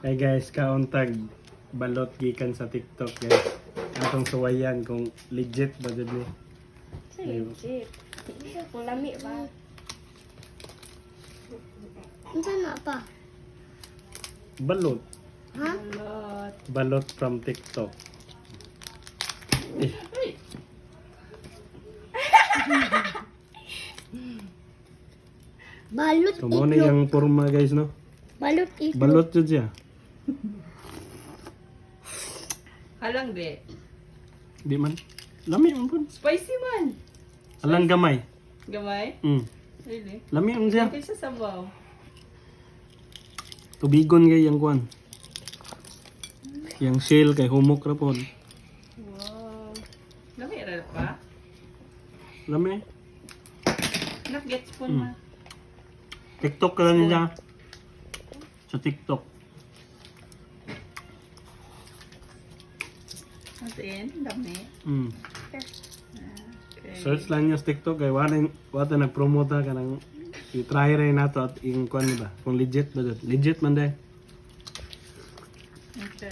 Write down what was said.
Hey guys, kauntag balot gikan sa TikTok guys. Atong suwayan kung legit ba jud ni. Legit. Kung lami ba? Ano na pa? Balot. Ha? Lot. Balot from TikTok. Eh, Balot so mo na itlog. yung forma guys no. Balot itlog. Balot jud siya. Halang di. Di man. Lami man pun. Spicy man. Alang gamay. Gamay? Really? Lami man siya. Okay sa sabaw. Tubigon kay yang kuan. Yang shell kay humok ra pod. Wow. Lami ra pa? Lami. Nag-get spoon ma. TikTok ka lang niya. Sa TikTok. Matiin, dami. Okay. Search lang niya sa TikTok kay wala nag-promote ka nang i-try rin nato at yung kuan ba kung legit ba jud. Legit man dai. Okay.